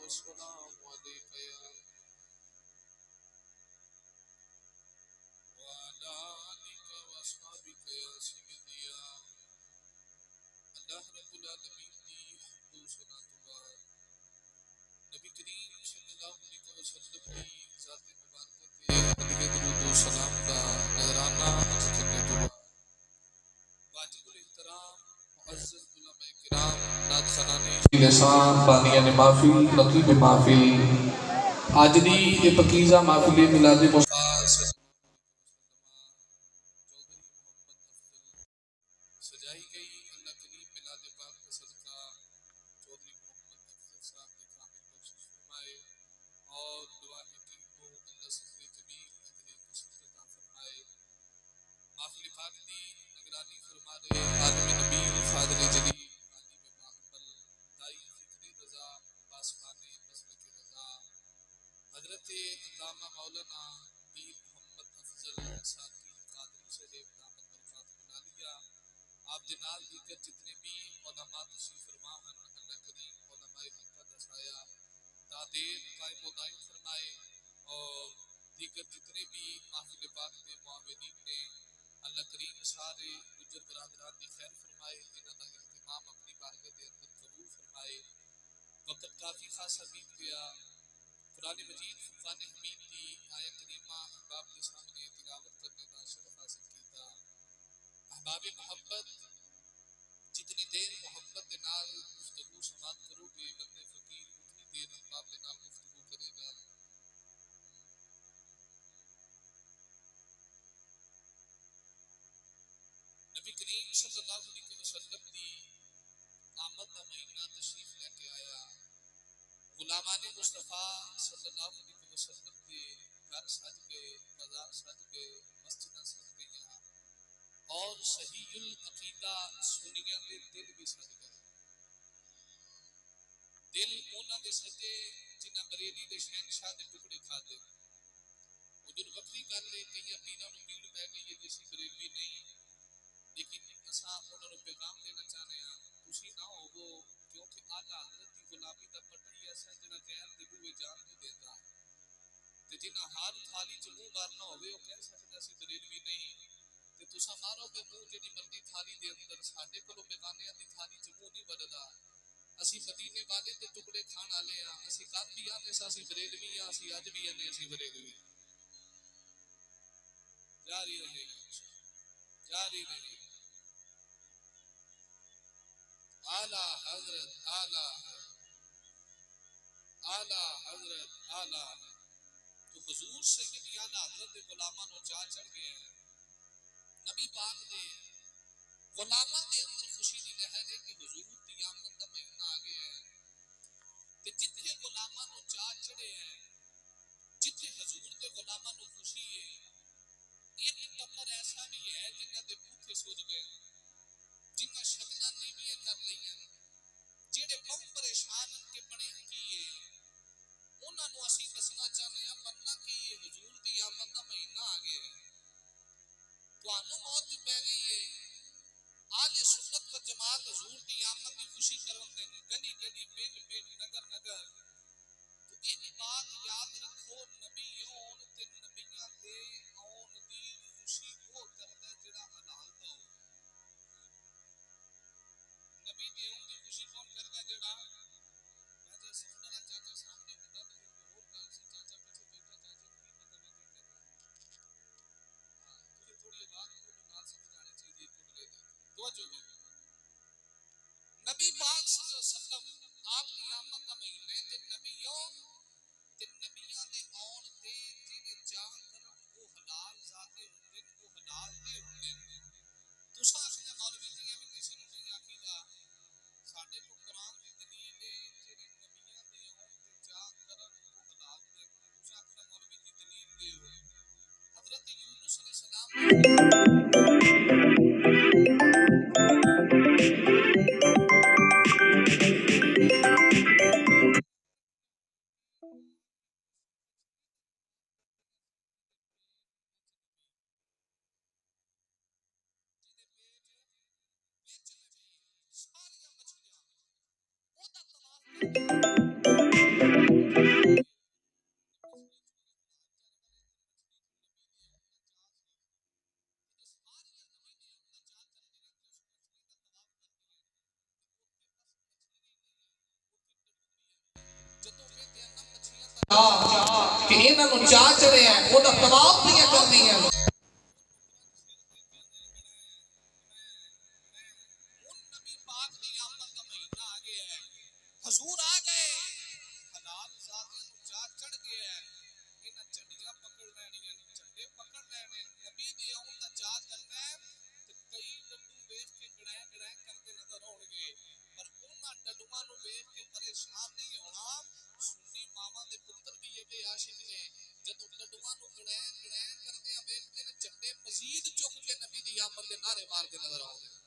والسلام عليك يا وعلى آلك وأصحابك يا سيدي يا اللہ رب العالمین دی حمد و ثنا تو بعد نبی کریم صلی اللہ علیہ وسلم کی ذات مبارکہ تے درود و سلام کا نذرانہ عرض کرنے تو بعد واجب الاحترام معزز علماء کرام نعت خوانان لسان بانیان محفل رقیب محفل آج دی یہ پکیزہ محفل میلاد مصطفیٰ صلی سجائی گئی اللہ کریم میلاد پاک کا صدقہ چودھری محمد افضل صاحب نے کامل بخشش فرمائے اور دعا ہے کہ وہ اللہ صدر جمیل اجر کثیر عطا فرمائے محفل پاک دی نگرانی فرما رہے عالم نبیل فاضل جلیل عالم باقبل دائی فکر رضا پاسبان مسلک رضا حضرت علامہ مولانا پیر محمد افضل ساقی قادری صاحب دامت برکات العالیہ آپ جنال دیگر جتنے بھی علماء تشریف فرما ہیں اللہ کریم علماء حق کا دسایا تعدیر قائم و دائم فرمائے اور دیگر جتنے بھی محفل پاک کے معاونین نے اللہ کریم سارے گجر برادران کی خیر فرمائے انہاں دا اہتمام اپنی بارگاہ دے اندر قبول فرمائے وقت کافی خاص حبیب گیا قرآن مجید فرقان حمید کی آیہ کریمہ احباب کے سامنے تلاوت کرنے کا شرف حاصل کیتا احباب محبت جتنی دیر محبت کے نال گفتگو سماعت کرو گے بندے فقیر اتنی دیر احباب کے نال گفتگو کرے گا نبی کریم صلی اللہ علیہ وسلم دی آمد کا مہینہ تشریف لے کے آیا غلامان مصطفیٰ صلی اللہ علیہ وسلم کے گھر سج گئے بازار سج گئے مسجدیں سج گئیاں اور صحیح العقیدہ سنیاں دے دل بھی سج گئے دل انہاں دے سجے جنہاں بریلی دے شہنشاہ دے ٹکڑے کھا دے وہ جن وقتی گل ہے کئی پیراں نوں پیڑ پہ گئی ہے جیسی بریلوی نہیں لیکن اساں انہاں نوں پیغام دینا چاہنے ہاں تسی نہ ہوو کیونکہ اعلیٰ حضرت دی غلامی دا پتہ ہی ایسا جنہاں غیر دے بوئے جان نہیں دیتا تے جنہاں ہر تھالی چ منہ مارنا ہوے او کہہ سکدا سی بریلوی نہیں تے تساں مارو گے منہ جڑی مرضی تھالی دے اندر ساڈے کولوں بیگانیاں دی تھالی چ منہ نہیں بڑدا اسی مدینے والے دے ٹکڑے کھان والے ہاں اسی کل بھی آنے سا اسی بریلوی ہاں اسی اج بھی آنے اسی بریلوی جاری رہے گا جاری رہے گا اعلیٰ حضرت اعلیٰ حضرت اعلیٰ تو حضور سیدی اعلیٰ حضرت دے غلاماں نوں چاہ چڑھ گئے ہیں نبی پاک دے غلاماں دے اندر خوشی دی لہر ہے کہ حضور دی آمد دا مہینہ آ گیا ہے تے جتھے غلاماں نوں چاہ چڑھے ہیں جتھے حضور دے غلاماں نوں خوشی ہے ایک ٹبر ایسا بھی ہے جنہاں دے بوتھے سج گئے جنہاں شکلاں نیویاں کر لئیاں جڑے بہت پریشان کے بڑے کیے انہاں نوں اسی دسنا چاہنے ہاں بننا کی یہ حضور دی آمد دا مہینہ آ گیا ہے تانوں موت پہ گئی ہے آل سنت و جماعت حضور دی آمد دی خوشی کرن دے گلی گلی پنڈ پنڈ نگر نگر تو ایک بات یاد رکھو نبیوں تے نبیاں دے آن دی خوشی وہ کردا جڑا حلال دا ہو نبی دی آن دی خوشی کون کردا جڑا میں جے سنن والا چاچا سامنے ہوندا تے پھر اور گل سی چاچا پیچھے بیٹھا چاچے نوں کی پتہ میں کی کردا ہاں تجھے تھوڑی آواز کھولو نال سمجھ آنی چاہیے ٹکڑے دی توجہ دے نبی پاک صلی اللہ علیہ وسلم آپ کی آمد کا مہینے تے نبیوں تے نبیاں دے آن تے جڑے چاہ کرن وہ حلال ذاتے ہوندے وہ حلال دے ہوندے تساں اپنے مولوی جیاں بھی کسی نوں نہیں آکھیدا ساڈے کو قرآن دی دلیل ہے جڑے نبیاں دے آن تے چاہ کرن وہ حلال دے تساں اپنے مولوی دی دلیل دیو حضرت یونس علیہ السلام کہ انہاں نوں چا چڑھیا ہے وہ طواف پہ کرنی ہے نبی پاک دی آمد کا مہینہ آ گیا ہے حضور آ گئے حلال ذاتیں نوں چا چڑھ گیا ہے انہاں چڑیاں پکڑ لینیاں چڑے پکڑ لینے نبی دی آمد دا چا کرنا ہے تے کئی ڈڈو ویکھ کے گڑائیں گڑائیں کرتے نظر آؤ گے پر انہاں ڈڈواں نوں ویکھ کے پریشان نہیں ہونا سنی ماواں دے پتر بھی ایڈے عاشق نے جدوں ڈڈواں نوں گڑائیں گڑائیں کردے ویکھدے نے چڑے مزید چک کے نبی دی آمد دے نعرے مار کے نظر آؤ گے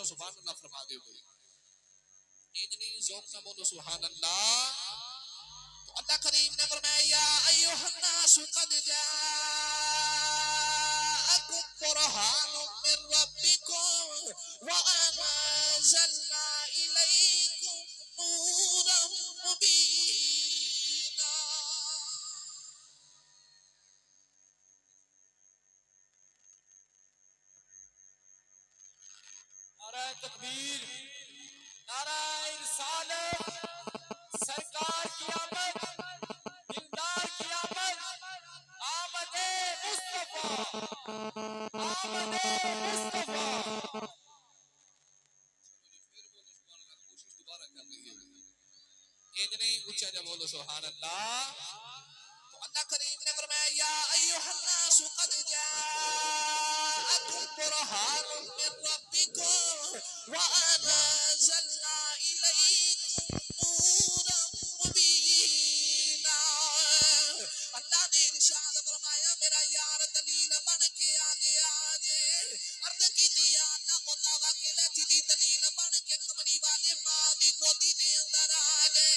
سبحان اللہ فرما دے ہوئے اتنی ذوق سے بولو سبحان اللہ تو اللہ کریم نے فرمایا یا ایھا الناس قد جاءکم برہان من ربکم وانزلنا الیکم نورا مبینا نعرہ تکبیر نعرہ رسالت سرکار کی آمد دلدار کی آمد آمد مصطفیٰ آمد مصطفیٰ کوشش دوبارہ کر رہی ہے ایک نہیں اونچا جب بولو سبحان اللہ تو اللہ کریم نے فرمایا یا ایھا الناس قد جاءکم برہان من ربکم وانزلنا الیکم نورا مبینا اللہ نے ارشاد فرمایا میرا یار دلیل بن کے آگے آجے عرض کی دیا اللہ مطاوع کے لیے دی دلیل بن کے کمری والے ماں دی گودی دے اندر آگے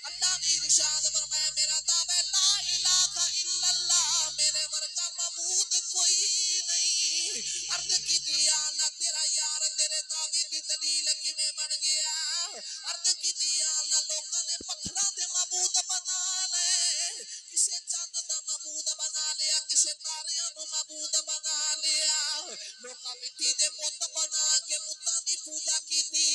اللہ نے ارشاد فرمایا میرا دعوی لا الہ الا اللہ میرے ورگا معبود کوئی نہیں عرض کی دیا اللہ تیرا یار تیرے دعوی دی دلیل کیویں بن گیا عرض کی دیا اللہ لوکاں نے پتھراں دے معبود بنا لے کسے چاند دا معبود بنا لیا کسے تاریاں نو معبود بنا لیا لوکاں مٹی دے بت بنا کے بتاں دی پوجا کیتی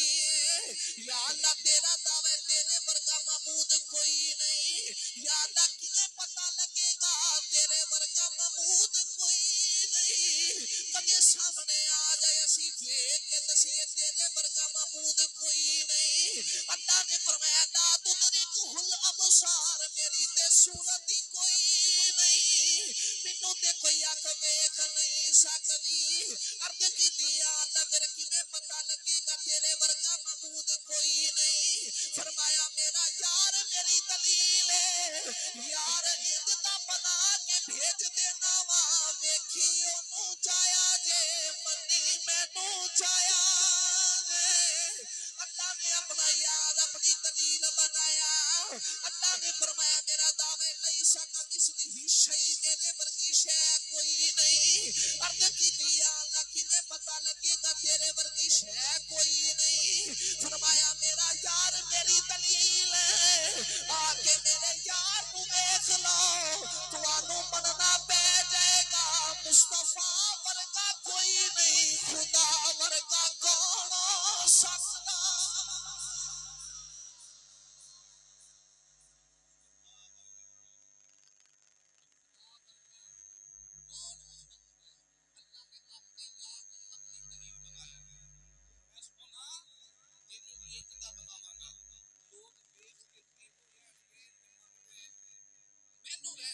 یا اللہ تیرا دعوی تیرے ورگا معبود کوئی نہیں یا اللہ کیویں پتہ لگے گا تیرے ورگا معبود کوئی نہیں کدے سامنے آ جائے اسی دیکھ کے دسیے تیرے ورگا معبود کوئی نہیں اللہ نے فرمایا لا تدرکہ الابصار میری تے صورت ہی کوئی نہیں مینوں تے کوئی اکھ ویکھ نہیں سکدی عرض کی دیا اللہ تیرے کیویں پتہ لگے گا تیرے ورگا معبود کوئی نہیں فرمایا میرا یار میری دلیل ہے یار انجتا بنا کے بھیج دینا وا ویکھی اونوں چایا جے منی مینوں چایا اللہ نے اپنا یار اپنی دلیل بنایا اللہ نے فرمایا میرا دعوی لیسا کا مثلی ہی شئی میرے ورگی شے کوئی نہیں عرض کی دیا اللہ کی نے پتہ لگے گا تیرے ورگی شے کوئی نہیں فرمایا میرا یار میری دلیل ہے آ کے میرے یار کو دیکھ لو توانوں مننا پہ جائے گا مصطفیٰ ورگا کوئی نہیں خدا ورگا کون ہو سکتا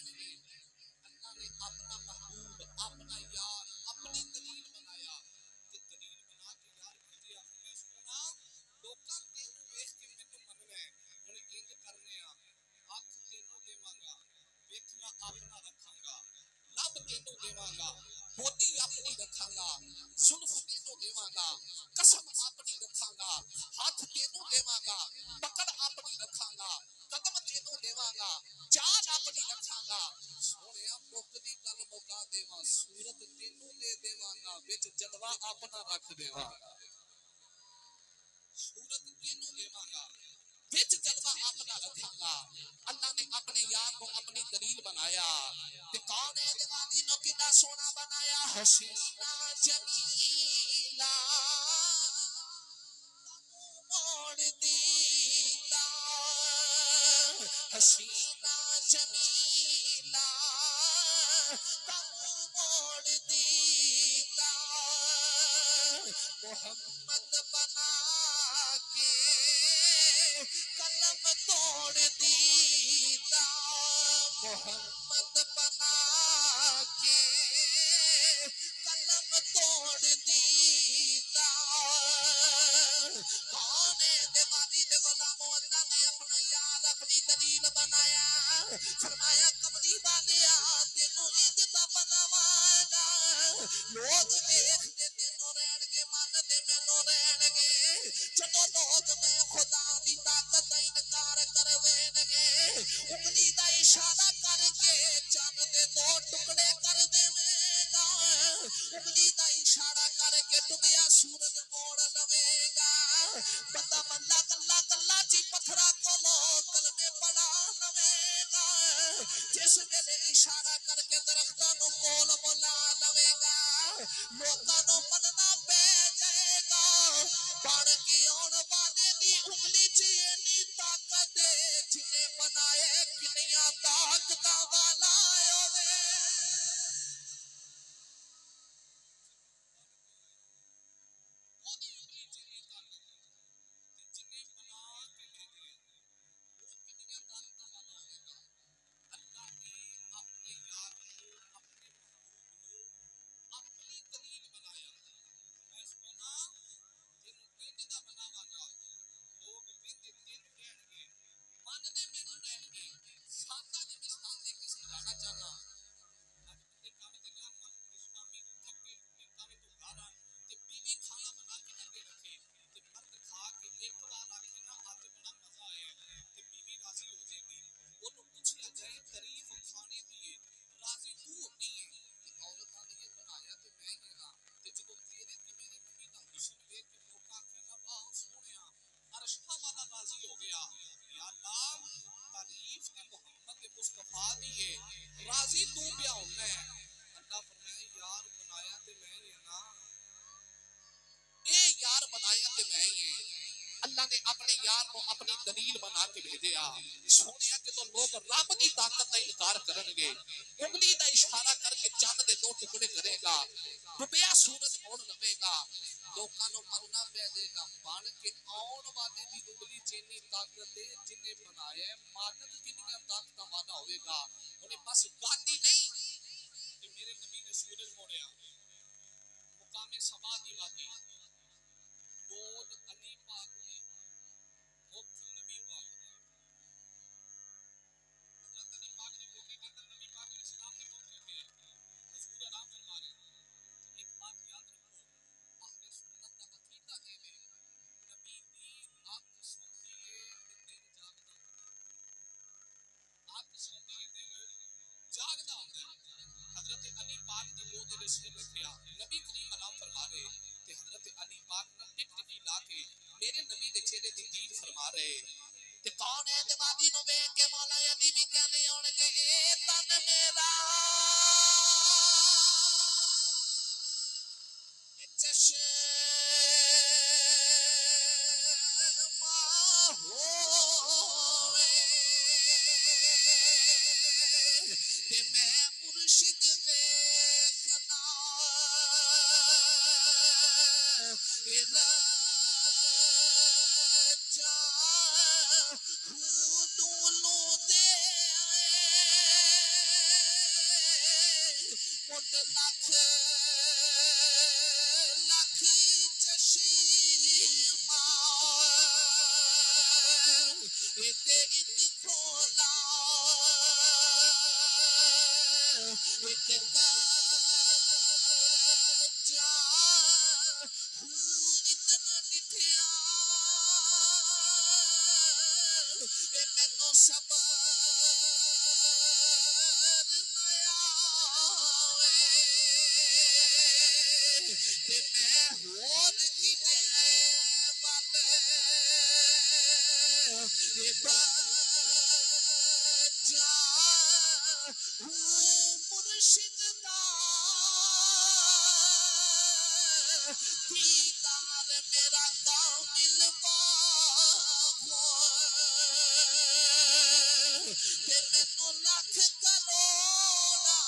اللہ نے اپنا محبوب اپنا یار اپنی دلیل بنایا کہ دلیل بنا کے یار بھیجیا میں سونا لوکاں تینوں ویکھ کے مینوں مننا ہے ہن انج کرنے آ اکھ تینوں دیواں گا ویکھنا اپنا رکھاں گا لب تینوں دیواں گا بوٹی اپنی رکھاں گا زلف تینوں دیواں گا قسم اپنی رکھاں گا ہاتھ تینوں دیواں گا پکڑ اپنی رکھاں گا قدم تینوں دیواں گا جان اپنی رکھاں گا سونیا مکدی گل مکا دیواں صورت تینوں دے دیواں گا وچ جلوہ اپنا رکھ دیواں گا صورت تینوں دیواں گا وچ جلوہ اپنا رکھاں گا اللہ نے اپنے یار کو اپنی دلیل بنایا تے کون ہے دیوانی نو کتنا سونا بنایا حسینہ جمیلہ موڑ دیتا حسینہ جمیلہ تم موڑ دیتا محمد بنا کے قلم توڑ دیتا محمد بنا کے قلم توڑ دیتا کون ہے دیوالی دے غلاموں اللہ نے اپنا یار اپنی دلیل بنایا فرمایا قبری والیا تینوں انجتا بناواں گا لوگ دیکھ دے تینوں رہن گے من دے مینوں رہن گے جدوں لوگ میں خدا دی طاقت دا انکار کر دین گے انگلی دا اشارہ کر کے چند دے دو ٹکڑے کر دیویں گا انگلی دا اشارہ کر کے ڈوبیا سورج موڑ لوے گا بندہ بندہ کلا کلا جی پتھرا کولو کلمے پڑھا لوے گا جس ویلے اشارہ کر کے درختاں نو کول بلا لوے گا لوکاں نو مننا پہ جائے گا بن کے آن والے دی انگلی چ اینی طاقت جنے بنائے کنیاں طاقتاں والا ہوے راضی تو پیا ہونا ہے اللہ فرمایا یار بنایا تے میں ہی نا اے یار بنایا تے میں ہی اللہ نے اپنے یار کو اپنی دلیل بنا کے بھیجیا سونیا کہ تو لوگ رب کی طاقت کا انکار کرن گے انگلی دا اشارہ کر کے چاند دے دو ٹکڑے کرے گا ڈوبیا سورج موڑ لوے گا لوکاں نو مننا پہ دے گا بن کے آن والے دی انگلی چینی طاقت ہے جنے بنایا ہے مانت کنیاں طاقتاں والا ہوئے گا انہیں بس گاندی نہیں کہ میرے نبی نے سورج موڑیا مقام سما دی وادی بود علی پاک دی مفت چہرے دی دید فرما رہے تے کون ہے دیوادی نو ویکھ کے مولا علی بھی کہنے ہون گے اے تن میرا چشمہ ہووے تے میں مرشد ویکھنا جا دولو دے مٹ لکھ لکھ چشمہ تے ایک کھولا ایک جا اتنا ڈٹھیا مینو صبر نیا تے میں ہور کتے جا مرشد دا دیدار میرا کامل باغ تے مینو لکھ کروڑا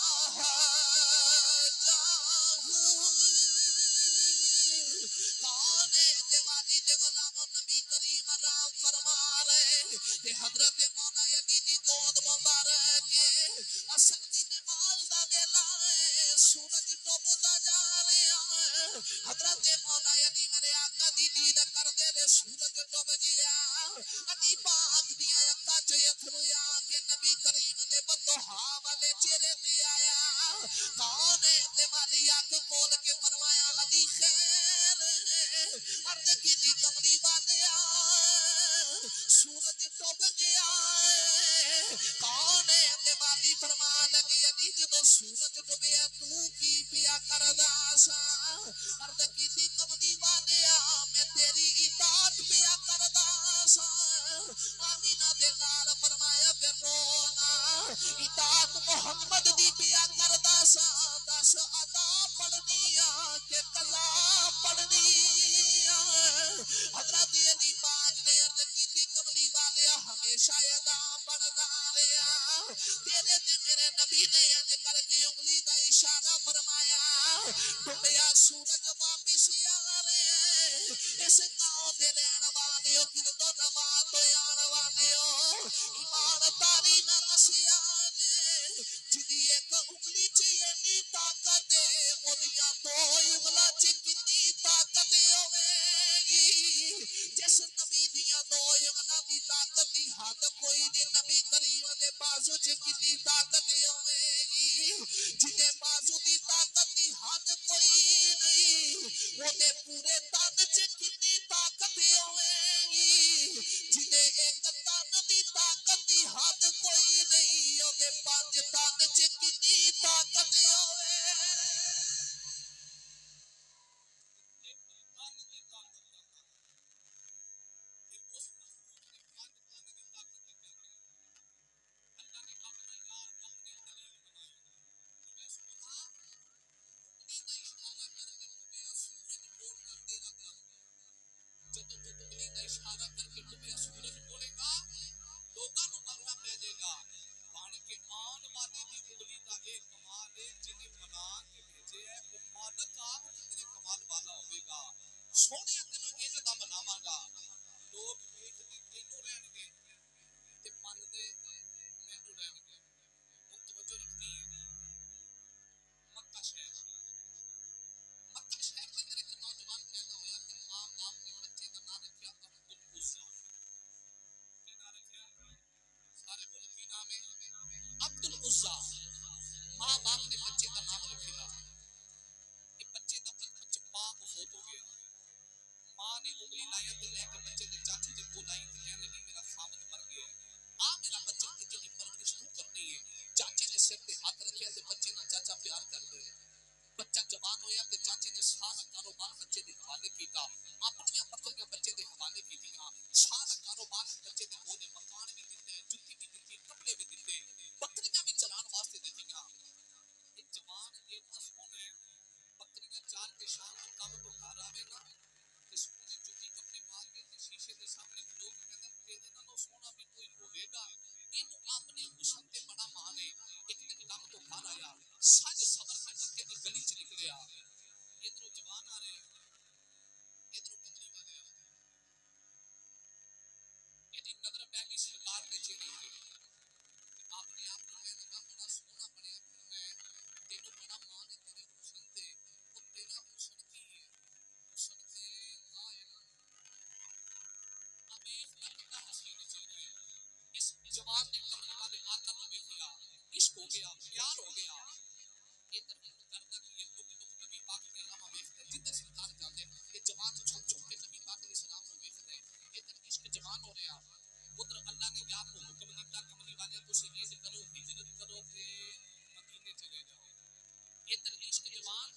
کون ہے دیوانی دے غلاموں نبی کریم آرام فرما رہے تے حضرت مولا علی دی گود مبارک اثر دی نماز دا ویلا ہے سورج ڈوبدا جا رہا ہے حضرت مولا علی میرے آقا دی دید کردے نے سورج ڈوب گیا علی پاک دی اکھاں چ اتھرو آ کے نبی کریم دے بدوہا والے چہرے تے آیا کون ہے دیوالی اکھ کھول کے فرمایا علی خیر عرض کی دی کمری والیا سورج ڈوب گیا کون ہے دیوالی فرما لگی علی جدو سورج ڈوبیا تو کی پیا کردا سا عرض کی دی کمری والیا میں تیری اطاعت پیا کردا سا آمینہ دے نال فرمایا پھر رونا اطاعت محمد دی پیا کردا سا دس ادا پڑھنی کہ کلا پڑھنی حضرت علی پاک نے عرض کی تھی کملی والیا ہمیشہ ادا پڑھدا رہیا تیرے تے میرے نبی نے انج کر کے انگلی دا اشارہ فرمایا ڈوبیا سورج واپس آ رہے اس گاؤں دے رہن والیو گردو نوا تو آن والیو ایمان تاری نہ دسیا جدی ایک انگلی چ اینی طاقت اودیاں دو انگلاں چ کتنی طاقت ہوے گی جس نبی دیاں دو انگلاں دی طاقت دی حد کوئی نہیں نبی کریم دے بازو چ کتنی طاقت ہوے گی جدے بازو دی طاقت دی حد کوئی نہیں وہ دے پورے تن چ کتنی طاقت ہوے گی جدے ایک تن دی طاقت دی حد کوئی نہیں وہ دے پانچ تن چ کتنی طاقت ہوے اشارہ کر کے ڈوبیا سورج بولے گا لوگاں نوں مرنا پے جائے گا بن کے آن والے دی انگلی دا ایک کمال ہے جنہیں بنا کے بھیجے ہے وہ مالک آپ کتنے کمال والا ہوئے گا سونے تینوں انج دا بناواں گا لوگ ویکھ کے تینوں رہن گے تے من دے مینوں رہن گے ہن توجہ رکھنی ہے مکہ شہر کے اندر ایک نوجوان پیدا ہویا تے ماں باپ نے بچے دا نام رکھیا عبد العزا کی نام رکھیا سارے بولو کی نام ہے عبد العزا ماں باپ نے بچے دا نام رکھیا یہ بچے دا بچہ باپ فوت ہو گیا ماں نے انگلی لایا تے لے کے بچے دے چاچے دے کول آئی تے کہنے لگی میرا خامد مر گیا میرا بچہ تے جڑی پرورش تو کرنی ہے چاچے نے سر تے ہاتھ رکھیا تے بچے نال چاچا پیار کر دے بچہ جوان ہویا تے چاچے نے سارا کاروبار بچے دے حوالے کیتا اپنی بکریاں بچے دے حوالے کیتیاں ہو گیا پیار ہو گیا ادھر کرتا کہ یہ لوگ نبی پاک کے علامہ ویکھتے جدھر سرکار جاتے یہ جوان چھپ چھپ کے نبی پاک علیہ السلام کو ویکھتے ادھر عشق جوان ہو رہا ادھر اللہ نے آپ کو حکم دیتا کملی والے تسی یہ کرو ہجرت کرو تے مدینے چلے جاؤ ادھر عشق جوان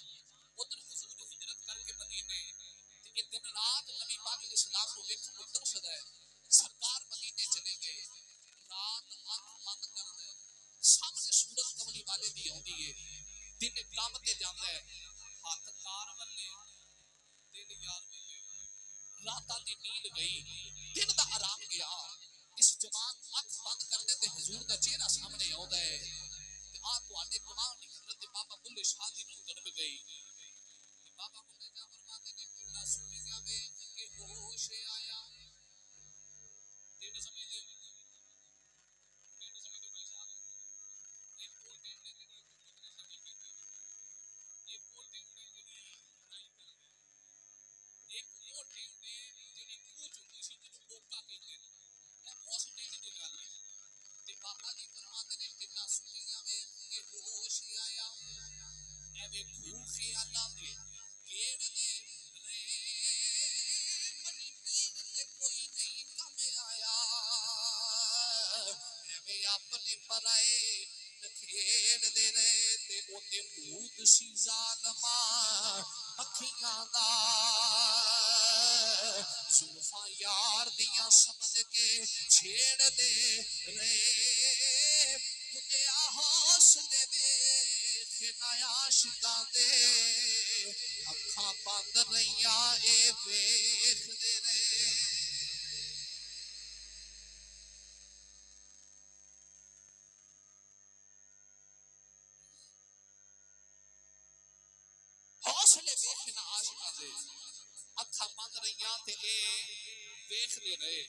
ادھر حضور ہجرت کر کے مدینے تے دن رات نبی پاک علیہ السلام کو ویکھن اتر سدا ہے سرکار مدینے چلے گئے رات اکھ بند کر دے سامنے سورت کملی والے دی آندی ہے دن کام تے جاندا ہے ہاتھ کار والے دل یار والے راتاں دی نیند گئی دن دا آرام گیا اس جوان اکھ بند کر دے تے حضور دا چہرہ سامنے آندا ہے تے آ تواڈے گواہ نہیں حضرت بابا بلے شاہ دی روح تڑپ گئی بابا بلے شاہ فرماتے نے اللہ سنے گا ویکھ کے ہوش آیا دن سمجھ دے دن سمجھ دے بھائی صاحب ایک اور ٹائم نے جڑی حکومت نے ساری کیتی ایک اور ٹائم نے جڑی نہیں کر ایک اور ٹائم نے جڑی کوچ ہوندی سی جنوں موقع کہندے نے اس ٹائم دی گل ہے تے بابا جی فرماتے نے اللہ سنے گا ویکھ کے ہوش آیا ایویں گھو خیالاں دے گھیر دے رے بڑی پیر تے کوئی نہیں کم آیا ایویں اپنے پرائے نکھیر دے رے تے اوتے بھوت سی ظالما اکھیاں دا زلفاں یار دیاں سمجھ کے چھیڑ دے رے بھلیا حوصلے ویکھ نایا عاشقاں دے اکھاں بند رہیاں اے ویکھ دے رے حوصلے ویکھنا عاشقاں دے اکھاں بند رہیاں تے اے ویکھ دے رہے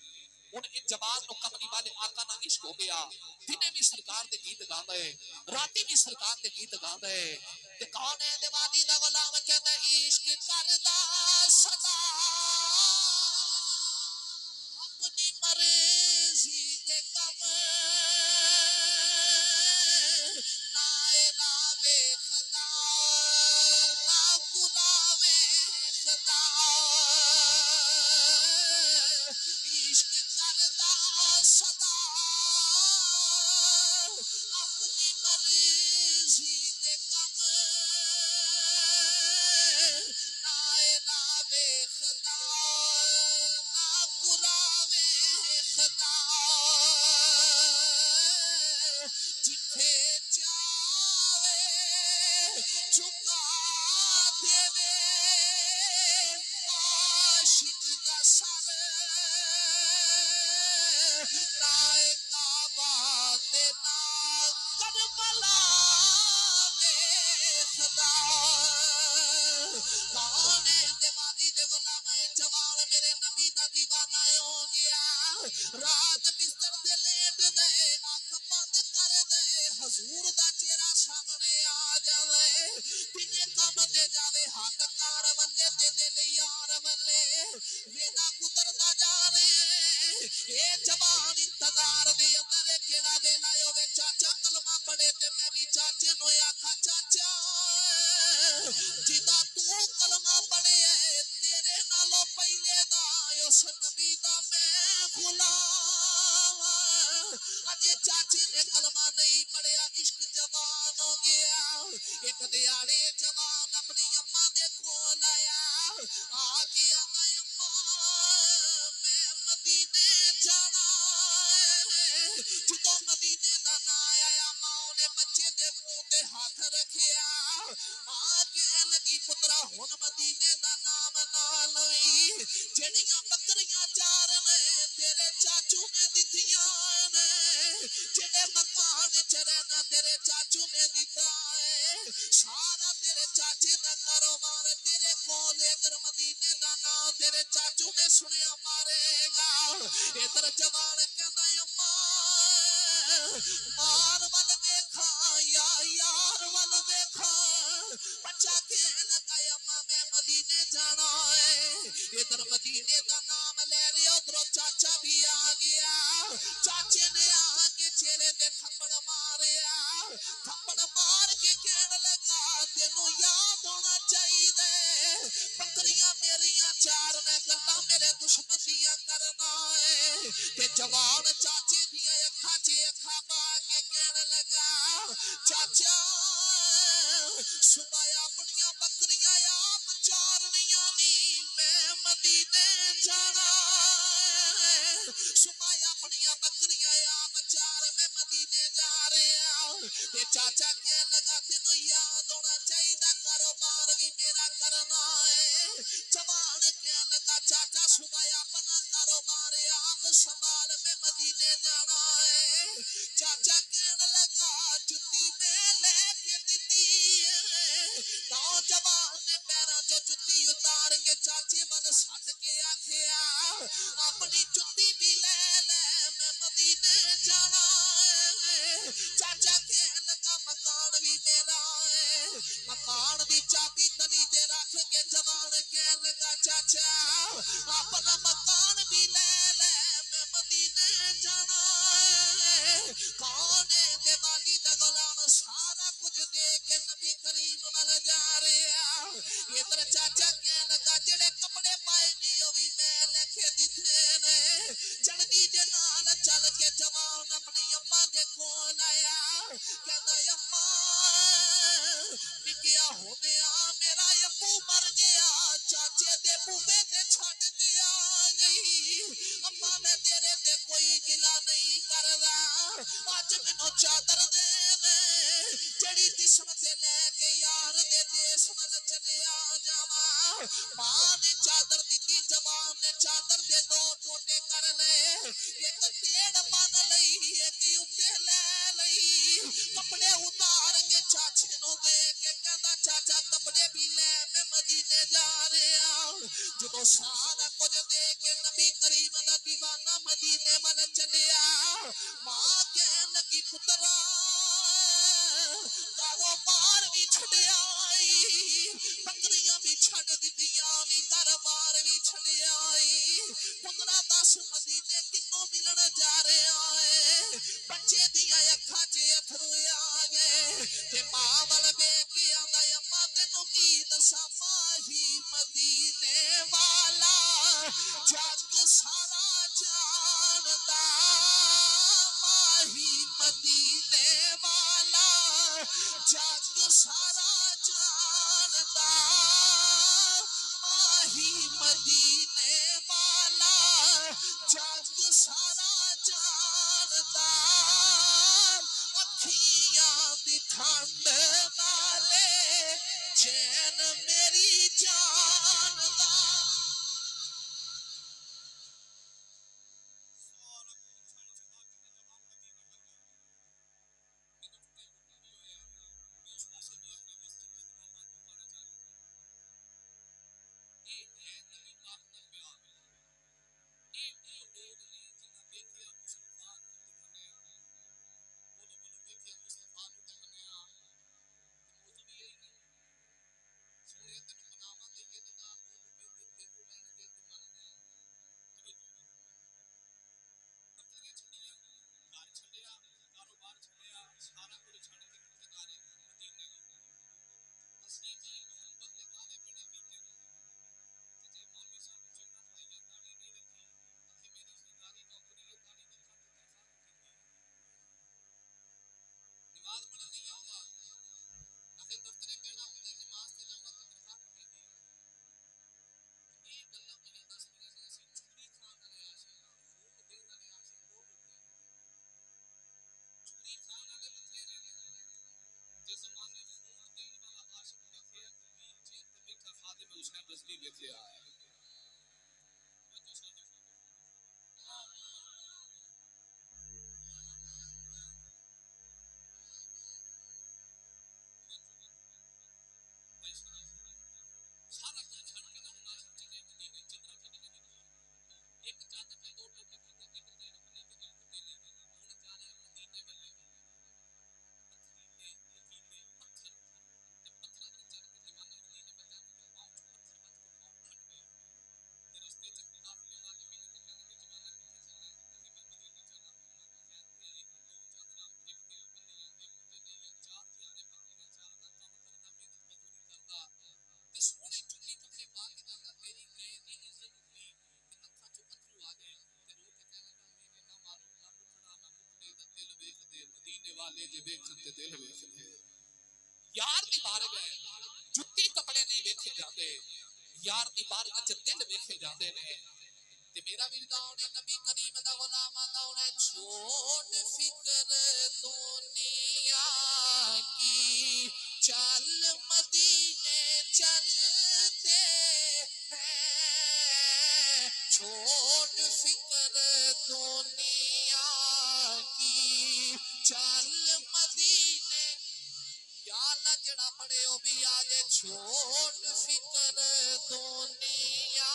ہن اس جوان نو کملی والے آقا نال عشق ہو گیا دنے بھی سرکار دے گیت گاندا ہے راتی بھی سرکار دے گیت گاندا ہے تے کون ہے دیوانی دا غلام کہندا عشق کردا صدا اپنی مرضی دے کم نا الاوے خدا نا کلاوے خدا عشق کردا صدا اپنی مرضی دے کم نا الاوے خدا نا کلاوے خدا جتھے چاہے جھکا دے عاشق دا سر نا کعبہ تے نا کربلا ویکھدا کون ہے دیوانی دے غلام جوان میرے نبی دا دیوانہ ہو گیا رات بستر تے لیٹ دے اکھ بند کر دے حضور دا چہرہ سامنے آ جاوے دنے کم تے جاوے ہاتھ کار والے تے دل یار والے ویلا گزردا جا رہے اے جوان انتظار دے اندر کیڑا ویلا ہوے چاچا کلمہ پڑھے تے میں بھی چاچے نو آکھا چاچا جدا تو کلمہ پڑھے تیرے نالوں پہلے دا اس نبی دا میں غلام اجے چاچے نے کلمہ نہیں پڑھیا عشق جوان ہو گیا ایک دیاڑے جوان اپنی اماں دے کول آیا آ کے آندا اماں میں مدینے جانا جدوں مدینے دا نا آیا ماں نے بچے دے منہ تے ہاتھ رکھیا ماں کہن لگی پترا ہن مدینے دا نام نہ لوئی جڑیاں بکریاں چار نے تیرے چاچو نے دتیاں نے جڑے مکان چرنا تیرے چاچو نے دتا ہے سارا تیرے چاچے دا کاروبار تیرے کول اگر مدینے دا نام تیرے چاچو نے سنیا مارے گا ادھر جوان کہندا اماں مار ول دیکھا یا یار ول دیکھا بچہ کہن لگا اماں میں مدینے جانا ہے ادھر مدینے دا نام لے رہے ادھر چاچا بھی آ گیا چاچے نے آ کے چہرے تے تھپڑ ماریا تھپڑ مار کے کہنے لگا تینوں یاد ہونا چاہیے بکریاں میریاں چار میں گلا میرے دشمن دیاں کرنا ہے تے جوان چاچے دیاں اکھا چے اکھا پا کے کہنے لگا چاچا صبح اپنیاں بکریاں آپ چارنیاں نہیں میں مدینے جانا صبح اپنیاں بکریاں آپ چار میں مدینے جا رہے تے چاچا کہنے لگا تینوں یاد ہونا چاہیے کاروبار بھی میرا کرنا ہے جوان کہنے لگا چاچا صبح اپنا کاروبار آپ سنبھال میں مدینے جانا ہے چاچا کہنے لگا جتی میں لے کے دیتی نوجوان نے پیروں چ جتی اتار کے چاچے من سٹ کے آکھیا اپنی جتی بھی لے لے میں مدینے جانا ہے چاچا کہنے لگا مکان بھی میرا ہے مکان دی چابی تلی تے رکھ کے جوان کہنے لگا چاچا اپنا مکان بھی لے لے میں مدینے جانا ہے کون ہے دیوالی دا غلام سارا کچھ دے کے نبی کریم وال جا رہا ادھر چاچا کہنے لگا جڑے کپڑے پائے نہیں وہ بھی میں لے کے دتے نے جلدی دے نال چل کے جوان اپنی اماں دے کول آیا کہندا اماں نکیا ہو گیا میرا ابو مر گیا چاچے دے بوے تے چھڈ گیا گئی اماں میں تیرے تے کوئی گلا نہیں کردا اج مینوں چادر دے جڑی جسم تے لے کے یار دے دیس ول چلیا جاواں ماں نے چادر دتی جوان نے چادر دے دو ٹوٹے کر لے ایک ٹیڑ بن لئی ایک اوتے لے لئی کپڑے اتار کے چاچے نو دے کے کہندا چاچا کپڑے بھی لے میں مدینے جا رہا جدوں سارا کچھ دے کے نبی کریم دا دیوانہ مدینے ول چلیا ماں کہن لگی پترا کاروبار بھی چھڈیا بکریاں بھی چھڈ دتیاں بھی کاروبار بھی چھڈیا پترا دس مدینے کنوں ملن جا رہا ہے بچے دیاں اکھاں چ اتھرو آ گئے تے ماں ول ویکھ کے آندا اماں تینوں کی دساں ماہی مدینے والا جگ سارا جاندا ماہی مدینے والا جگ سارا جاندا ماہی مدینے والا جگ سارا جاندا اکھیاں دی ٹھنڈ نالے چین میری جان دا والے جے ویکھن تے دل ویکھدے یار دی بارگاہ جُتی کپڑے نہیں ویکھے جاندے یار دی بارگاہ چ دل ویکھے جاندے نے تے میرا ویردا ہونے نبی کریم دا غلام آندا ہونے چھوڑ فکر دنیا کی چل مدینے چلتے ہیں چھوڑ فکر دنیا کی چل مدینے یا اللہ جڑا پڑے ہو بھی آجے چھوڑ فکر دنیا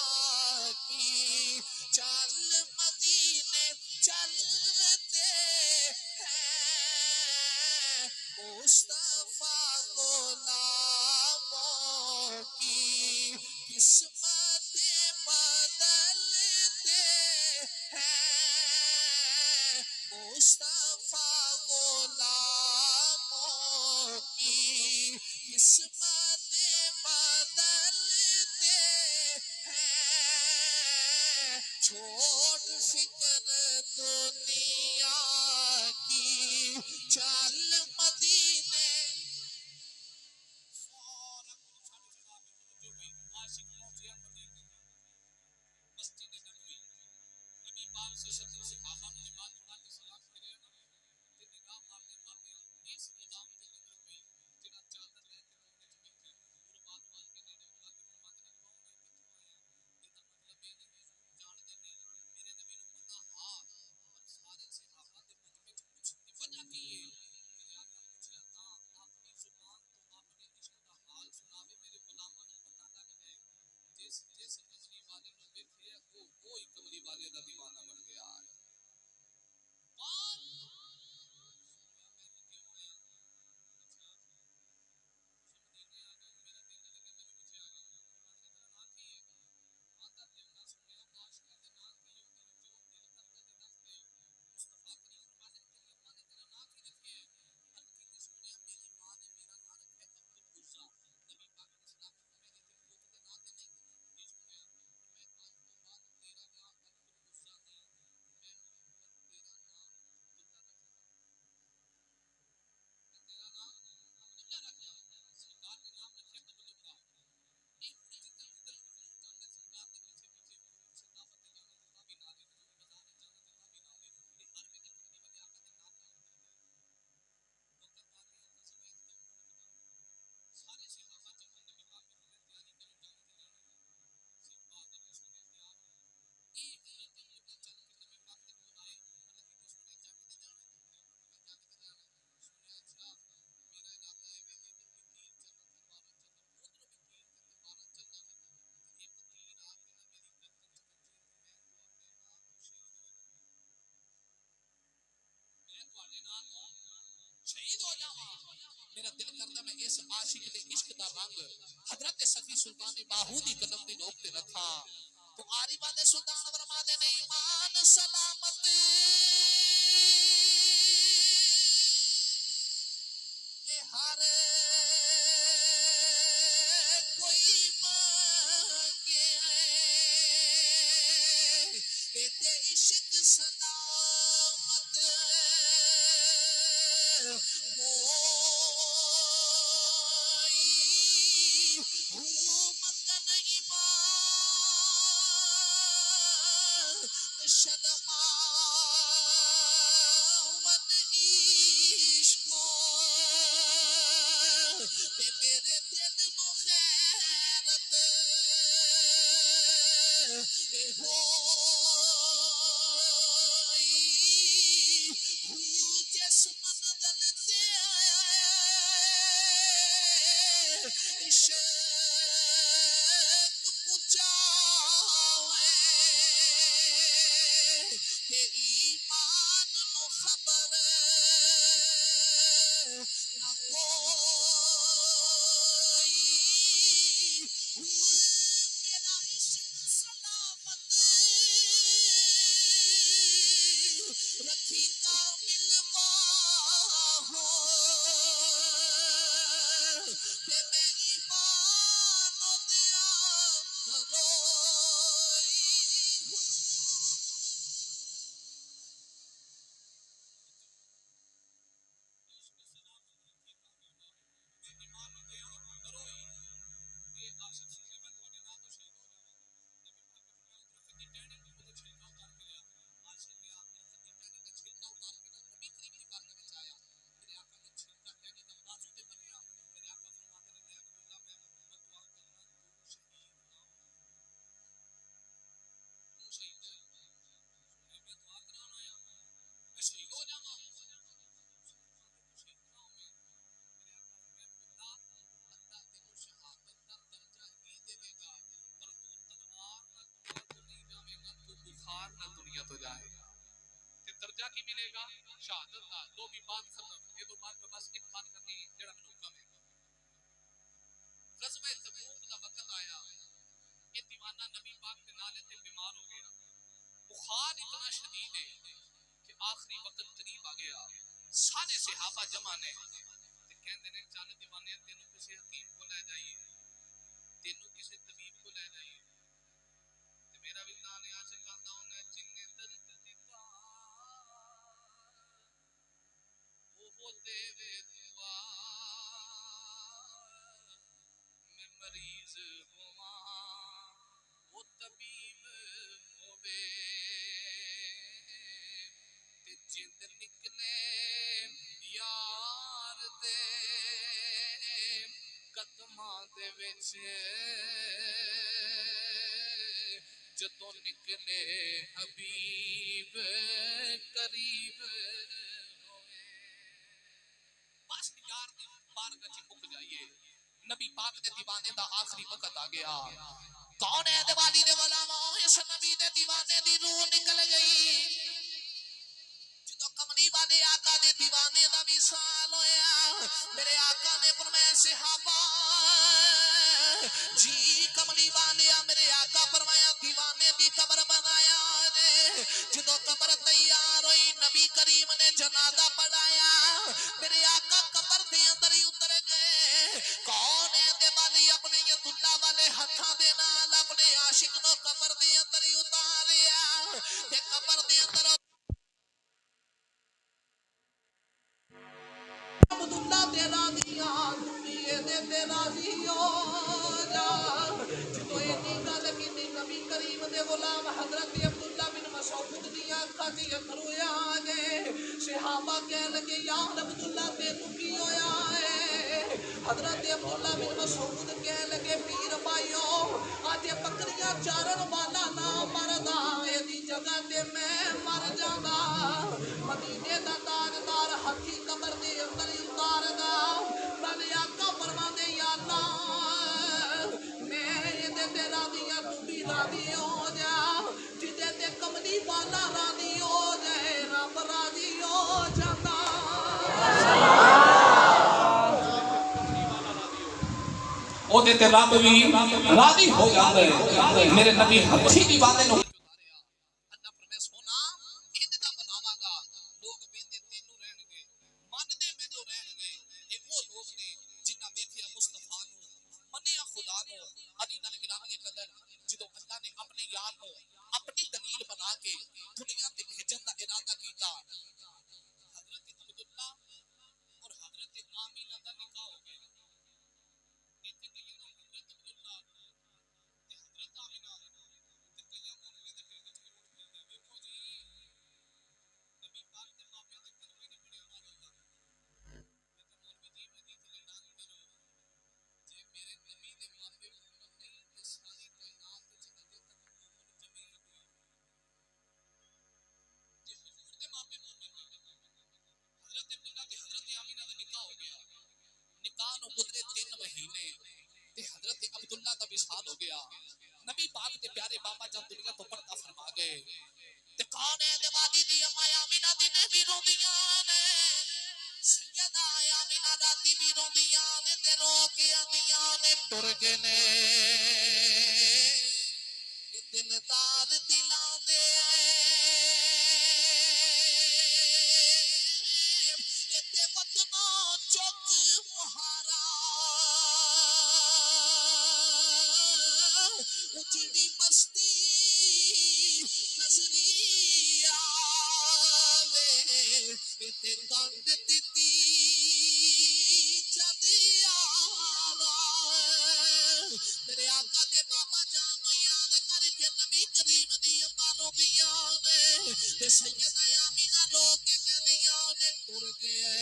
کی چل مدینے چلتے ہیں مصطفیٰ غلاموں کی قسمتیں بدلتے ہیں مصطفیٰ غلاموں کی قسمتیں بدلتے ہیں چھوڑ فکر دنیا کی چل مدینے مسجد نبوی نبی پاک سے صحابہ نے نماز پڑھا کے سلام پھیرے نا تے نگاہ مارتے مارتے اس غلام تے نظر پئی جڑا چادر لے کے رونے چ بیٹھا پورا بات مان کے نیڑے بلا کے فرماتے ہیں کون ہے کتھوں آیا یہ دا مطلب یہ نہیں جان دے نہیں میرے نبی نو پتہ ہاں پر سارے صحابہ دے مجھ وچ کچھ وجہ کی ہے میرے آقا پوچھیا تھا اپنی زبان تو اپنے عشق دا حال سناوے میرے غلاماں نو پتہ لگ جائے جس کملی والے نو دیکھے وہی کملی والے دا دیوانہ بن گیا ہے شہید ہو جاواں میرا دل کردا میں اس عاشق دے عشق دا رنگ حضرت صفی سلطان باہو دی قدم دی نوک تے رکھا تو آری باندے سلطان فرما دے نے ایمان سلامت اے ہر کوئی مانگے اے تے عشق سلامت کی ملے گا شہادت کا دو بھی بات ختم یہ دو بات پہ بس ایک بات کرنی جڑا میں حکم ہے غزوہ تبوک کا وقت آیا یہ دیوانہ نبی پاک کے نالے تے بیمار ہو گیا بخار اتنا شدید ہے کہ آخری وقت قریب آ گیا سارے صحابہ جمع نے کہندے نے چل دیوانے تینوں کسی حکیم کو لے جائیے تینوں کسی طبیب کو لے جائیے تے میرا بھی نام آ چکاندا انہیں جن درد دتا وہ دے دعا میں مریض ہواں وہ طبیب ہوے تے جند نکلے یار دے قدماں دے وچ جدوں نکلے حبیب قریب ہوئے بس یار دی بارگاہ چ مک جائیے نبی پاک دے دیوانے دا آخری وقت آ گیا کون ہے دیوالی دے غلاموں اس نبی دے دیوانے دی روح نکل گئی جدو کملی والے آقا دے دیوانے دا وصال ہویا میرے آقا نے فرمایا صحابہ جی کملی والے میرے آقا فرمایا دیوانے دی قبر بنایا نے جدو قبر تیار ہوئی نبی کریم نے جنازہ پڑھایا میرے آقا قبر دے اندر ہی اتر گئے کون ہے دیوالی اپنے یتلا والے ہتھاں دے نال اپنے عاشق نو قبر دے اندر ہی اتاریا تے قبر دے اندر عبداللہ تیرا دیا دنیا دے تیرا دیو جا جدو اینی گل کیتی نبی کریم دے غلام حضرت عبداللہ بن مسعود دیا اکھاں چ اتھرو آ گئے صحابہ کہن لگے یار عبداللہ تینوں کی ہویا ہے حضرت عبداللہ بن مسعود کہن لگے پیر بھائیو اج بکریاں چارن والا نہ مردا ایدی جگہ تے میں مر جانا مدینے دا تاجدار ہتھی قبر دے اندر ہی اتار دا میرے آقا فرماندے یا اللہ میں یہ تے راضی ہاں تو بھی راضی ہو جا جدے تے کملی والا راضی ہو جائے رب راضی ہو جاتا او دے تے رب بھی راضی ہو جاندے میرے نبی ہتھی دیوانے نو اللہ فرمائے سونا انج دا بناواں گا لوگ ویندے تینوں رہن گے ماننے مینوں رہن گے اے وہ لوگ نے جنہاں ویکھیا مصطفیٰ نو منیا خدا نو علی نال گرامی قدر جدوں اللہ نے اپنے یار نو اپنی دلیل بنا کے دنیا تے بھیجن دا ارادہ کیتا حضرت عبداللہ اور حضرت آمینہ دا نکاح ہو گیا ایتھے کئی نا حضرت عبداللہ تے حضرت آمینہ تے کئی کون نے تے پیٹ وچ روڑ پھردا ویکھو جی نبی پاک دے ماپیاں دے کلمے نہیں پڑھیا ماشاء اللہ میں تے مولوی جی مدی تے ڈانگ کرو جے میرے نبی دے ماپے محمد نہیں تے ساری کائنات وچ اگے تک محمد جمیل کوئی جے حضور دے ماپے محمد نہیں حضرت عبداللہ تے حضرت آمینہ دا نکاح ہو گیا نکاح نو گزرے 3 مہینے تے حضرت عبداللہ دا وصال ہو گیا نبی پاک دے پیارے بابا جان دنیا تو پردہ فرما گئے تے کون ہے دیوالی دی اما آمینہ دی نے بھی روندیاں نے سیدہ آمینہ راتی بھی روندیاں نے تے رو کے آندیاں نے ٹر گئے نے دل تار دلاں دے تے وطنو چوک مہارا اجڑی بستی نظری آوے تے کنڈ دتی جد یارا میرے آقا دے بابا جان نو یاد کر کے نبی کریم دی امانو دیاں نے تے سیدہ آمینہ رو کے کہندیاں نے ٹر گئے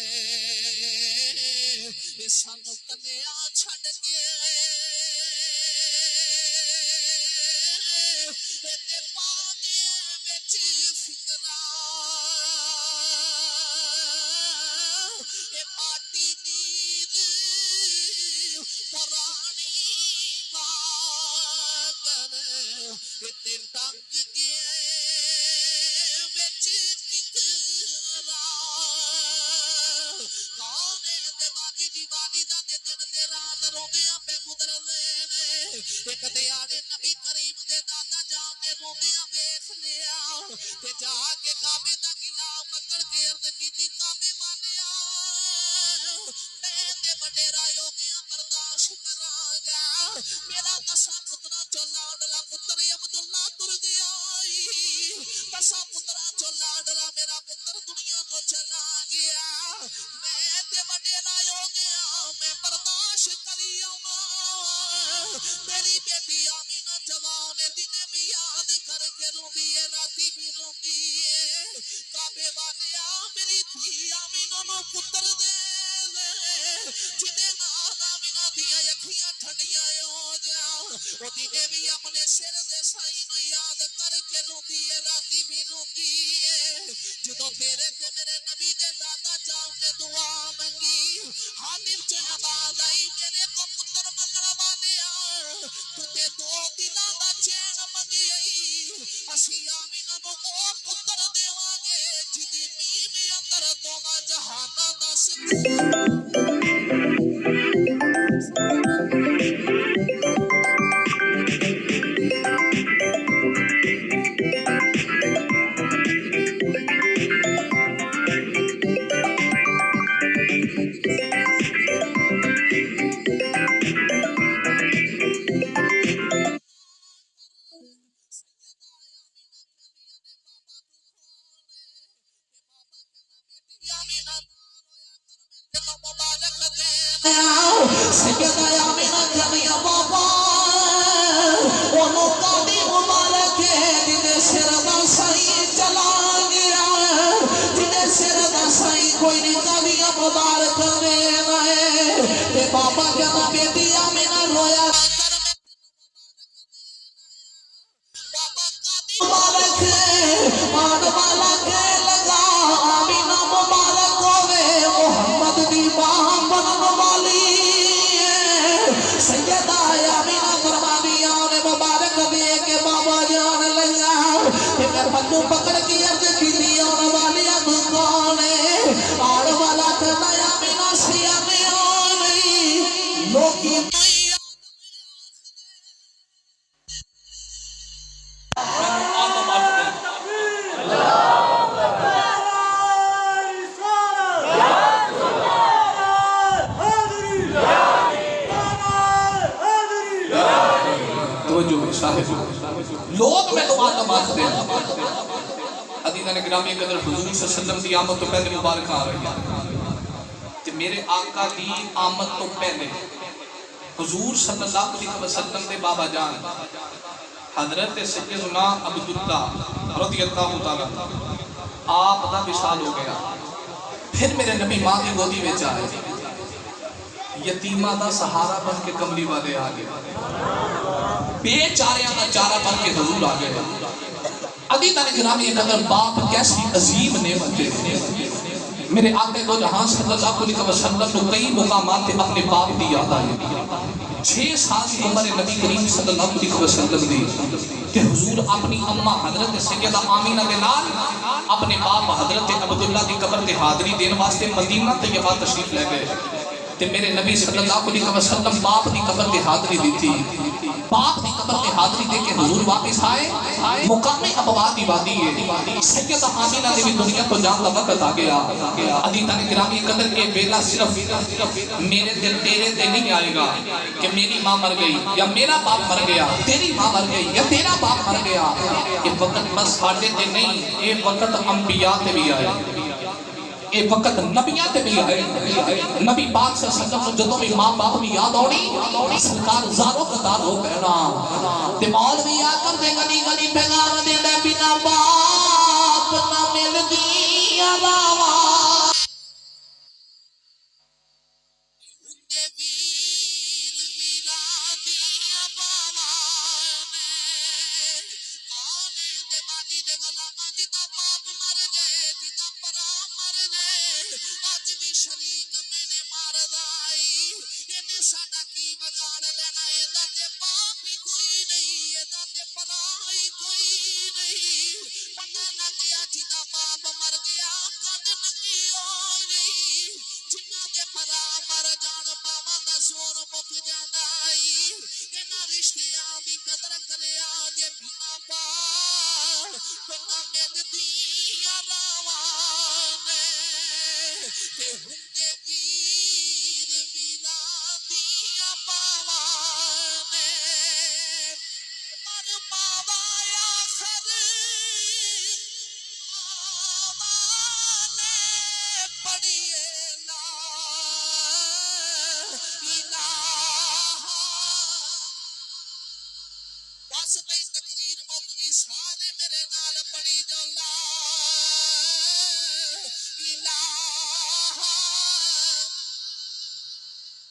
اے سانو کنیا چھڈ کے تے پا گیا وچ فکرا اے پاٹی نیر پرانی واگر تے ٹنگ گئے وچ کک تے جا کے کعبے دا گلا پکڑ کے عرض کیتی کعبے والیا میں تے وڈیرا ہو گیا برداشت کراں گا میرا دساں پتراں چوں لاڈلا پتر عبداللہ تر گیا دساں پتراں چوں لاڈلا میرا پتر دنیا تو چلا گیا میں تے وڈیرا ہو گیا میں برداشت کری آواں میری بیٹی آمینہ جوان دن بھی یاد کر کے روندی ہے راتی بھی روندی ہے کعبے والیا میری دھی آمینہ نو پتر دے جدے نال آمینہ دیاں اکھیاں ٹھنڈیاں ہو جاؤ او دنے بھی اپنے سر دے سائی نو یاد کر کے روندی ہے راتی بھی روندی ہے جدوں تیرے تے میرے نبی دے دادا جان نے دعا منگی حاضر چ آباد آئی میرے کو پتر منگن والیا تو تے دو دلاں دا چین منگی اسی آمینہ نو او پتر دیواں گے جدی میم اندر دوواں جہاناں دا سکون سیدہ آمینہ جنیا بابا انہوں قاضی مبارک ہے جنہیں سر دا سائی چلا گیا جنہیں سر دا سائی کوئی نہیں قاضی مبارک دینا ہے تے بابا جنا بیٹی آمینہ رویا مبارک آن والا کے لگا آمینہ مبارک ہوئے محمد دی ماں بنن والی سیدہ آمینہ فرما دیا انہیں مبارک دے کے بابا جان لگا کہ میں پھلو پکڑ کی عرض کی دی آن والی اب کون ہے آن والا کہتا آمینہ سیاں میں آنی لوگی لوگ میں دعا نماز دے عزیزان گرامی قدر حضور صلی اللہ علیہ وسلم کی آمد تو پہلے مبارک آ رہی ہے کہ میرے آقا کی آمد تو پہلے حضور صلی اللہ علیہ وسلم دے بابا جان حضرت سیدنا عبداللہ رضی اللہ تعالیٰ آپ دا وصال ہو گیا پھر میرے نبی ماں کی گودی میں جائے یتیمہ دا سہارا بن کے کملی والے آگے بے چاریاں کا چارہ بن کے حضور آگے عزیزان گرامی قدر باپ کیسی عظیم نعمت ہے میرے آقا دو جہاں صلی اللہ علیہ وسلم نے کئی مقامات پہ اپنے باپ دی یاد آئی 6 سال کی عمر نبی کریم صلی اللہ علیہ وسلم دی کہ حضور اپنی اماں حضرت سیدہ آمینہ کے نال اپنے باپ حضرت عبداللہ کی قبر تے حاضری دین واسطے مدینہ طیبہ تشریف لے گئے تے میرے نبی صلی اللہ علیہ وسلم باپ کی قبر تے حاضری دی تھی باپ کی قبر تے حاضری دے کے حضور واپس آئے مقام ابواب کی وادی ہے سیدہ آمینہ نے بھی دنیا کو جان کا وقت آ گیا عزیزان گرامی قدر کے بیلا صرف میرے دل تیرے دے نہیں آئے گا کہ میری ماں مر گئی یا میرا باپ مر گیا تیری ماں مر گئی یا تیرا باپ مر گیا یہ وقت بس ساڑھے تے نہیں یہ وقت انبیاء تے بھی آئے اے وقت نبیاں تے بھی آئے نبی پاک صلی اللہ علیہ وسلم جدوں بھی ماں باپ بھی یاد آنی سرکار زاروں قطار ہو کہنا تے مولوی آ کر دے گلی گلی پیغام دے دے بنا باپ نہ مل دی آواز نمد دیا روانے تے ہندے ویر ویلا دیا پاوانے پر پاوا آخر آوانے پڑھیے لا الہ بس بھئی تقریر موقعی سارے میرے نال پڑھی جو لا الہ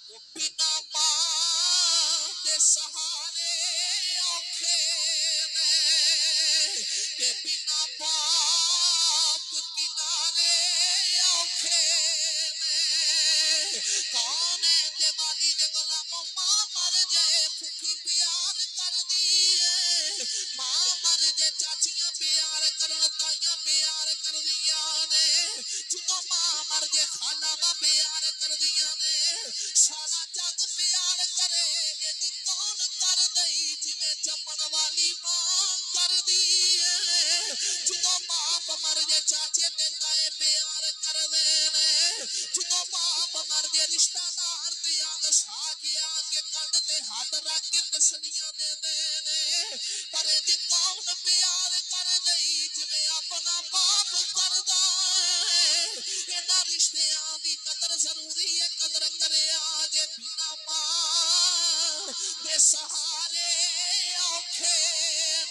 وہ بنا ماں دے سہارے اوکھے میں کہ بنا باپ کنارے اوکھے میں کون ہے دیوالی دے غلاموں ماں مر جائے پھوپھی پیار کر دیئے ماں مر جائے چاچیاں پیار کرن تائیاں پیار کر دیا نے جدوں ماں مر جائے خالہ ماں پیار کر دیا نے سارا جگ پیار کرے یہ دی کون کر دئی جویں جمن والی ماں کر دیئے جدوں باپ مر جائے چاچے تے تائے پیار کر دینے جدوں باپ مر جائے رشتہ دار تے آگ ساگیا کے کڈ تے ہاتھ رکھ کے تسلیاں دے دینے پر جی کون پیار کر دئی جویں اپنا باپ کردا ہے انہاں رشتیاں دی قدر ضروری ہے قدر کرے آج بنا ماں دے سہارے اوکھے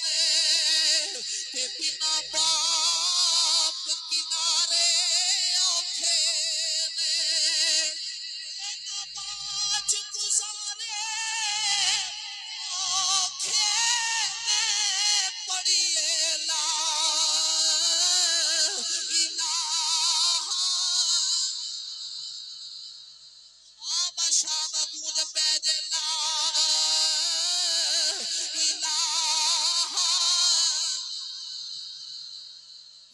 میں تے بنا باپ کنارے اوکھے میں اینا باج گزارے اوکھے میں پڑھیے لا الہ شابہ گونج پیجے لا الہ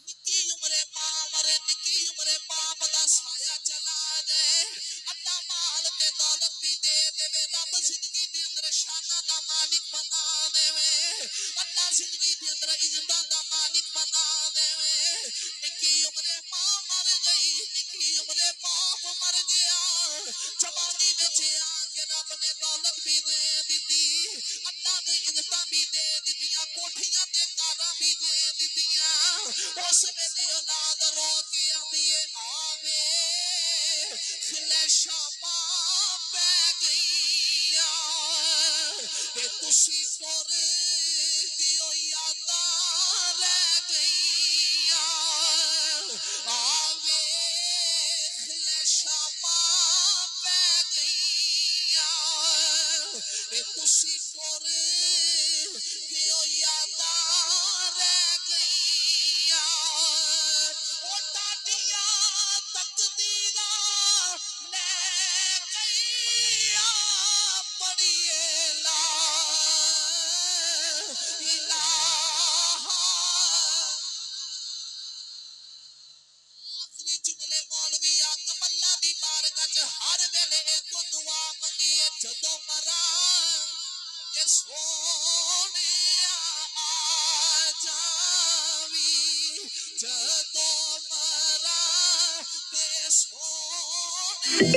نکی عمرے ماں مرے نکی عمرے باپ دا سایہ چلا جائے اللہ مال تے دولت بھی دے دے رب زندگی دے اندر شانہ دا مالک بنا دے اللہ زندگی دے اندر عزتاں دا مالک بنا دے نکی عمرے ماں مر گئی نکی عمرے باپ مر گیا جوانی وچ آ کے رب نے دولت بھی دے دتی اللہ نے عزتاں بھی دے دتیاں کوٹھیاں تے کاراں بھی دے دتیاں اس ویلے اولاد رو کے آندی ہے آوے خلیشاں ماں پہ گئیاں کہ تسی تور دیو یاداں رہ گئیاں آوے خلیشاں ماں پہ گئیاں کہ تسی تور دیو یاداں رہ گئیاں او ڈاڈیاں تقدیراں لے گئیاں پڑھیے لا الہ آخری جملے مولوی آکم اللہ دی بارگاہ چ ہر ویلے ایکو دعا منگیے جدوں مراں کہ سونیا آ جاوی جدوں مراں کہ سونیا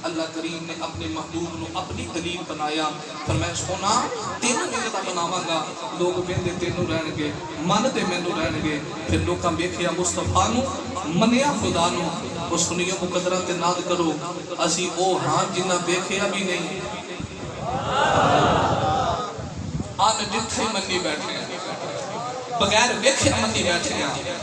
اللہ کریم نے اپنے محبوب نو اپنی دلیل بنایا فرمایا سونا تینوں ملتا بناواں گا لوگ ویندے تینوں رہن گے من دے مینوں رہن گے پھر لوکاں ویکھیا مصطفیٰ نو منیا خدا نو اس سنیو مقدرہ تے ناد کرو اسی او ہاں جنہ ویکھیا بھی نہیں آن جتھے منی بیٹھے ہیں بغیر ویکھے منی بیٹھے ہیں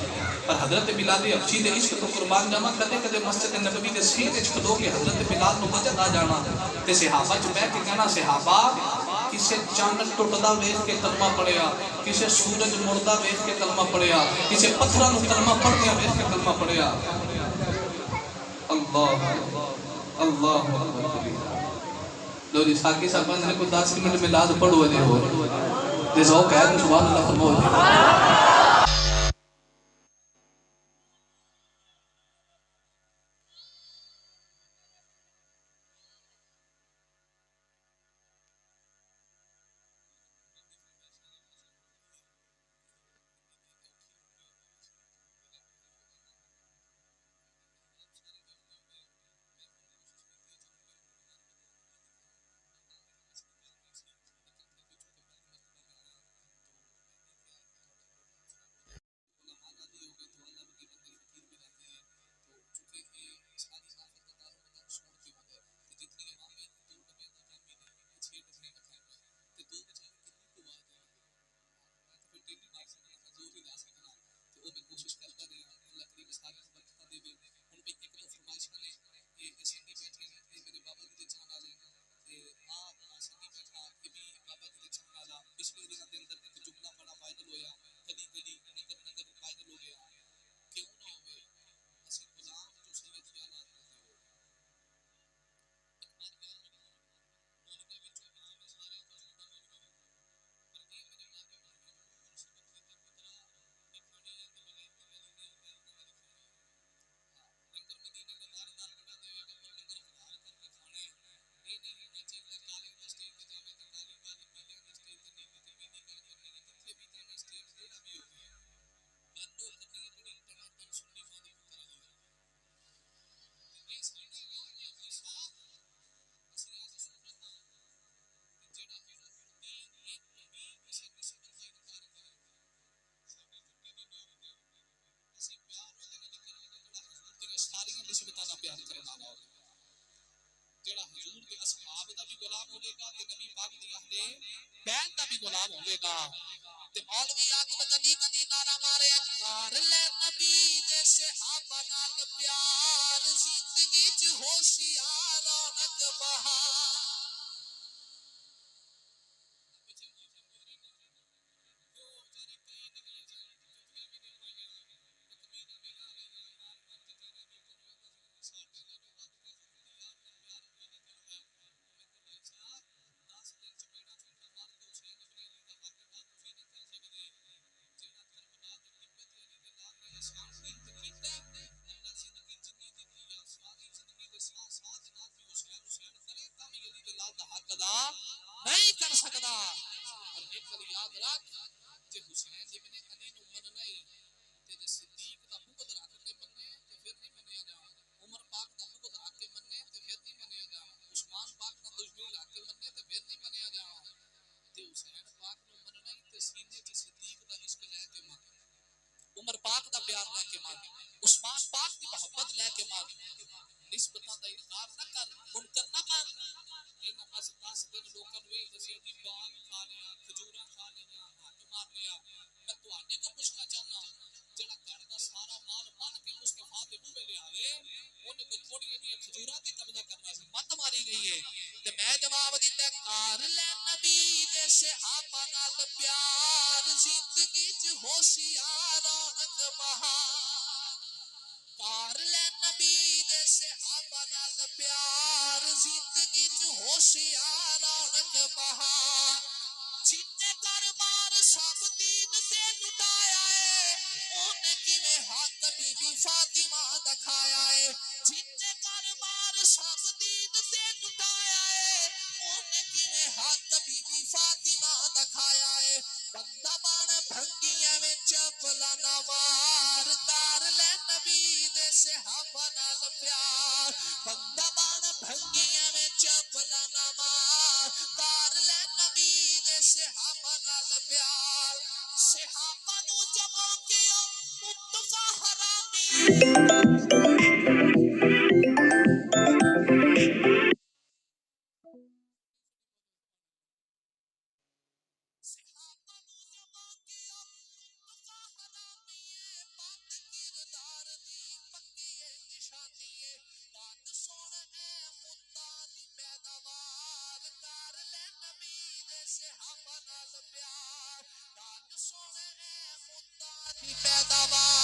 پر حضرت بلال افشی دے عشق تو قربان جاما کدے کدے مسجد نبوی دے سین وچ کھلو کے حضرت بلال نو وجد آ جانا تے صحابہ چ بیٹھ کے کہنا صحابہ کسے چاند ٹوٹدا ویکھ کے کلمہ پڑھیا، کسے سورج مڑدا ویکھ کے کلمہ پڑھیا، کسے پتھراں نوں کلمہ پڑھدیا ویکھ کے کلمہ پڑھیا۔ اللہ اللہ اکبر۔ لو جی ساکی صاحب نے کوئی 10 منٹ میلاد پڑھو جی ہو جی ذوق ہے تو سبحان اللہ فرماؤ جی۔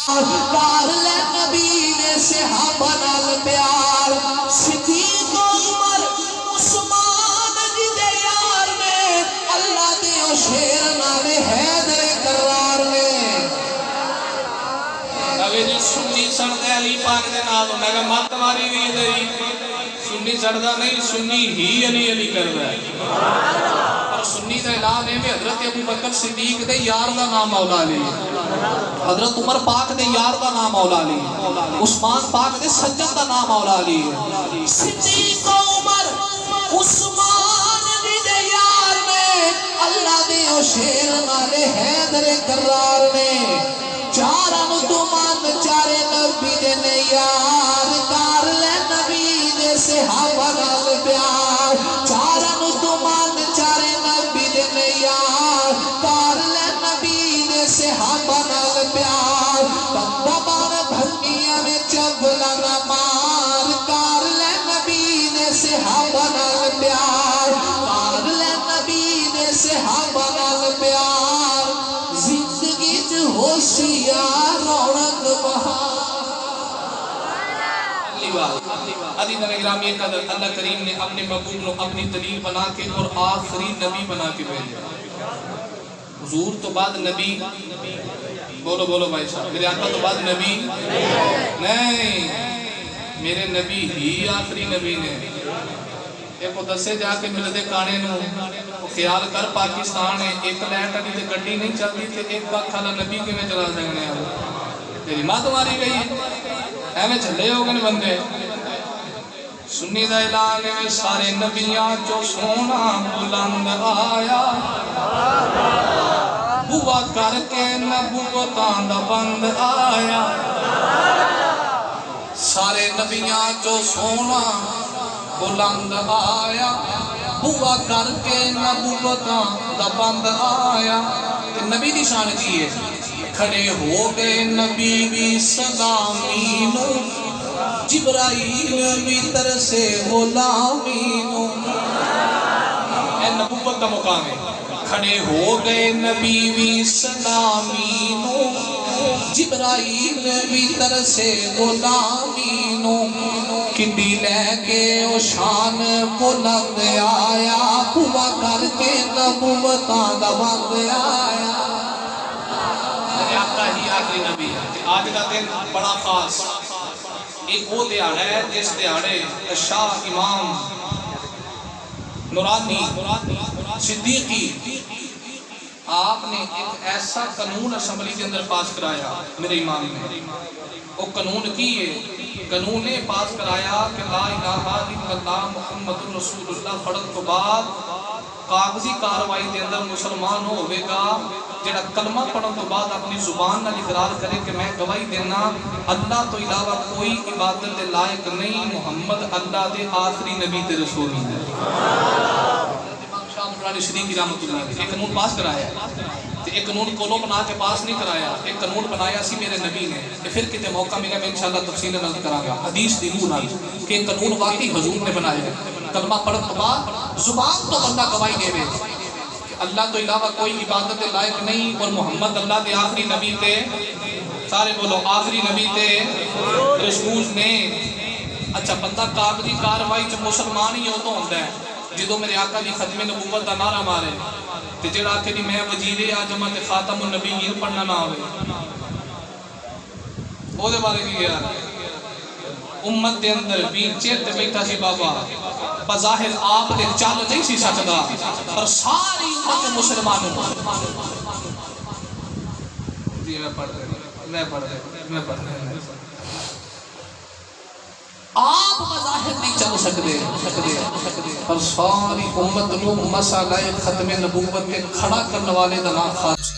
کار لے نبی نے صحابہ نال پیار صدیق عمر عثمان جی دے یار نے اللہ دے او شیر نال حیدر کرار نے اگر جی سنی سڑتے علی پاک دے نال میں کہا مات ماری بھی دئی سنی سڑتا نہیں سنی ہی علی علی کر رہا ہے اور سنی دا اعلان ہے کہ حضرت ابو بکر صدیق دے یار دا نام مولا علی حضرت عمر پاک دے یار دا نام مولا علی عثمان پاک دے سجن دا نام مولا علی صدیق عمر عثمان جی دے یار نے اللہ دے او شیر نال حیدر کرار نے چارن تو مان چارے نبی دے نے یار کار لے نبی دے صحابہ نال پیار چارن تو مان چارے نبی دے نے یار کار لے نبی دے صحابہ نال پیار بندہ بار بھنگیاں میں چبلا نہ مار کار لے نبی دے صحابہ نال پیار کار لے نبی دے صحابہ نال پیار زندگی چ ہوشیار رونق بہار اگلی بات عزیز گرامی قدر اللہ کریم نے اپنے محبوب کو اپنی دلیل بنا کے اور آخری نبی بنا کے بھیجا حضور تو بعد نبی بولو بولو بھائی صاحب میرے آقا تو بعد نبی نہیں میرے نبی ہی آخری نبی نے ایک وہ دسے جا کے ملدے کانے نو خیال کر پاکستان ہے ایک لائٹ ابھی تے گڈی نہیں چلتی تے ایک باک کھالا نبی کے میں چلا سکنے ہیں تیری ماں تمہاری گئی ہے ایویں چلے ہو گئے بندے سنی دا اعلان ہے سارے نبیاں جو سونا بلند آیا بوا کر کے نبوتاں دا بند آیا سارے نبیاں جو سونا بلند آیا بوا کر کے نبوتاں دا بند آیا نبی دی شان کی ہے کھڑے ہو گئے نبی بھی سلامی نو جبرائیل بھی ترسے غلامی نو اے نبوت کا مقام ہے کھڑے ہو گئے نبی بھی سلامی نو جبرائیل بھی ترسے غلامی نو کنڈی لے کے او شان بلند آیا بوا کر کے نبوتاں دا بند آیا آقا ہی آخری نبی ہے آج کا دن بڑا خاص ایک وہ دیاڑا ہے جس دیاڑے شاہ امام نورانی صدیقی آپ نے ایک ایسا قانون اسمبلی کے اندر پاس کرایا میرے امام نے وہ قانون کی ہے قانون نے پاس کرایا کہ لا الہ الا اللہ محمد رسول اللہ پڑھن تو بعد کاغذی کاروائی دے اندر مسلمان ہوئے گا جڑا کلمہ پڑھن تو بعد اپنی زبان نال اقرار کرے کہ میں گواہی دینا اللہ تو علاوہ کوئی عبادت دے لائق نہیں محمد اللہ دے آخری نبی تے رسول ہیں امام شاہ نورانی صدیقی رحمۃ اللہ علیہ ایک قانون پاس کرایا تے ایک قانون کولو بنا کے پاس نہیں کرایا ایک قانون بنایا سی میرے نبی نے کہ پھر کتے موقع ملے میں انشاءاللہ تفصیل نقل کراں گا حدیث دی روح نال کہ قانون واقعی حضور نے بنایا کلمہ پڑھن تو بعد زبان تو بندہ گواہی دے اللہ تو علاوہ کوئی عبادت لائق نہیں اور محمد اللہ دے آخری نبی تے سارے بولو آخری نبی تے رسول نے اچھا بندہ کاغذی کاروائی چ مسلمان ہی ہوتا ہوتا ہے جدو میرے آقا دی ختم نبوت دا نعرہ مارے تے جڑا آکھے دی میں وزیر اعظم تے خاتم النبیین پڑھنا نہ ہوئے او دے بارے کی یار امت دے اندر پیر چیر تے بیٹھا سی بابا بظاہر آپ نے چل نہیں سی سکتا پر ساری امت مسلمانوں جی میں پڑھ رہا آپ بظاہر نہیں چل سکتے پر ساری امت نو مسئلہ ختم نبوت کے کھڑا کرنے والے دا نام خاص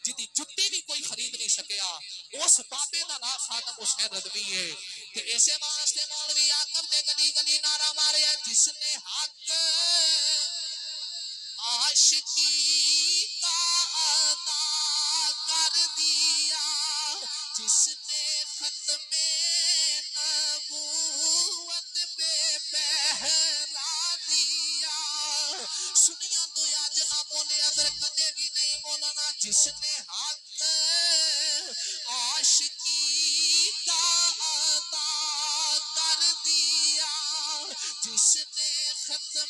جدی جتی بھی کوئی خرید نہیں سکیا اس بابے دا نام خاتم حسین رضوی ہے کہ ایسے واسطے مولوی آکر دے گلی گلی نعرہ مارے جس نے حق عاشقی کا عطا کر دی جس نے ختم نبوت پہ پہرا دیا سنیا تو آج نہ بولے ادھر کدے بھی نہیں بولنا جس نے حق عاشقی کا عطا کر دیا جس نے ختم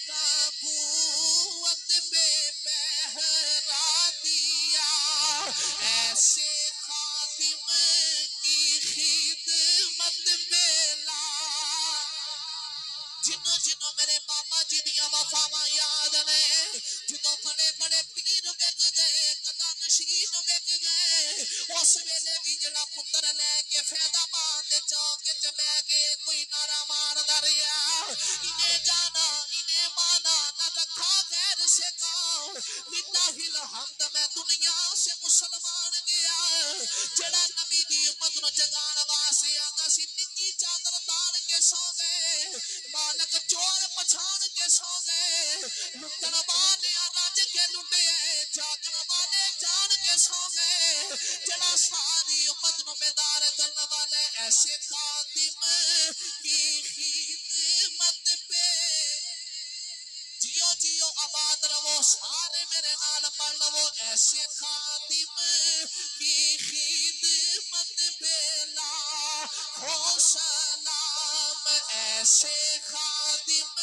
نبوت پہ پہرا دیا ایسے خادم کی خدمت پہ لا جنوں جنوں میرے بابا جی دیاں وفاواں یاد نے جدوں بڑے بڑے پیر وک گئے قدا نشین وک گئے اس ویلے بھی جڑا پتر لے کے فیض آباد چوک وچ بیٹھ کے کوئی نعرہ ماردا رہیا انہیں جانا انہیں مانا نہ رکھا غیر سے کام للہ الحمد میں دنیا سے مسلمان گیا جڑا نبی دی امت نو جگان واسطے آندا سی نکی چادر تان کے سو گئے مالک چور پچھان کے سو گئے لٹن والے رج کے لٹے جاگن والے جان کے سو گئے جڑا ساری امت نو بیدار کرنے والے ایسے خادم کی خدمت پہ جیو جیو آباد رہو سارے میرے نال پڑھ لو ایسے خادم کی خدمت پہ لاکھوں سلام ایسے خادم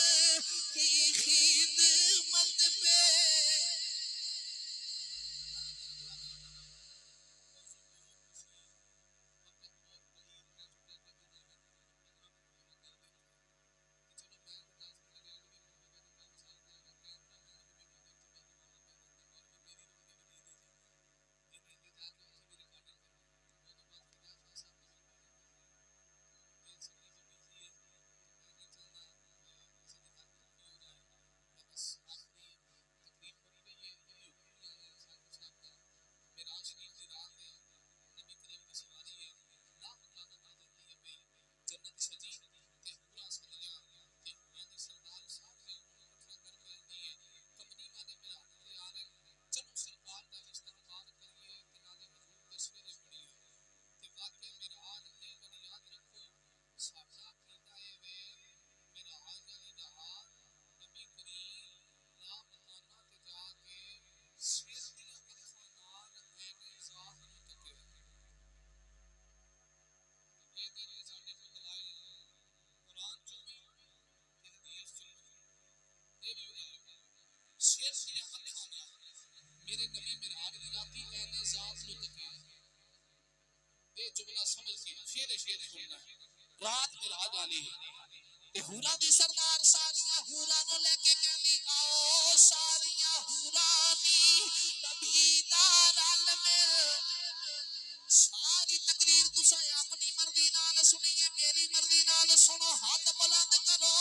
کی خدمت پہ میرے نبی میرا آج راتی اہل ذات نو تکیا یہ جملہ سمجھ کے شیر سننا ہے رات میرا آج آلی تے ہورا دی سردار ساریاں ہورا نو لے کے کہنی آؤ ساریاں ہورا دی نبی دار عالمِ ساری تقریر تساں اپنی مرضی نال سنیے میری مرضی نال سنو ہاتھ بلند کرو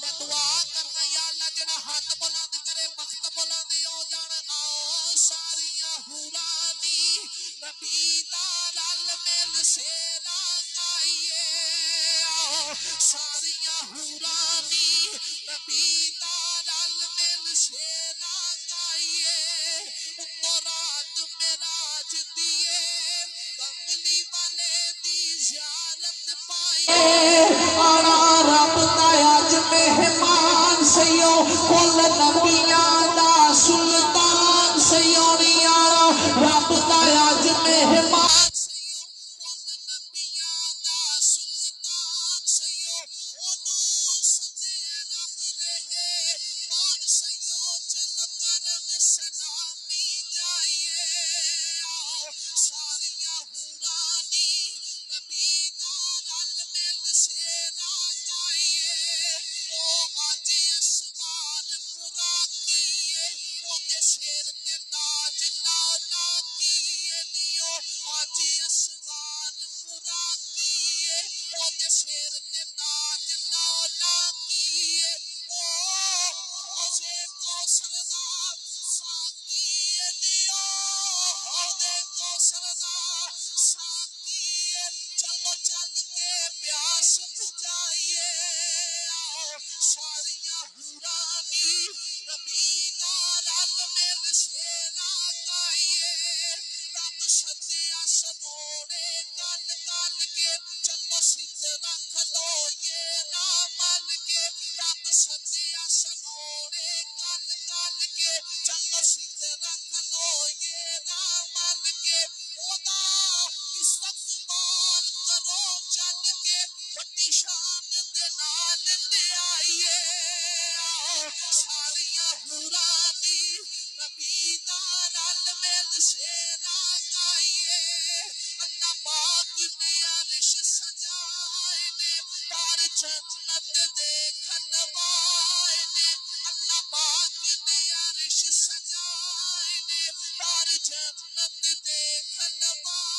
میں دعا کرنا یا اللہ جڑا ہاتھ بلند کرے بخت بلند ہو جان آؤ ساریاں ہورا دی نبی دار عالمِ سے لگائیے آؤ ساریاں ہورا دی نبی دار عالمِ سے لگائیے اتو رات معراج دیے کملی والے دی زیارت پائیے آنا رب دا اج مہمان سیو کل نبیاں دا سلطان سیو نی آنا رب دا اج مہمان سیو کل نبیاں دا سلطان سیو اونوں سدے رب رہے مان سیو چل کرن سلامی جائیے آؤ ساریاں ہورانی نبی دار عالمِ سے لگائیے او اج اسوار پورا کیے او دے سر تے تاج لا لا کیے نیو اج اسوار پورا کیے او دے سر تے تاج لا لا کیے او حوضے کوثر دا ساقیے نیو حوضے کوثر دا ساقیے چلو چل کے پیاس بجھائیے آؤ ساریاں ہورانی نبی دار عالمِ سے لگائیے رب سدیا بسیرا گائیے اللہ پاک نے عرش سجائے نے تار جنت دیکھن وائے نے اللہ پاک نے عرش سجائے نے تار جنت دیکھن وائے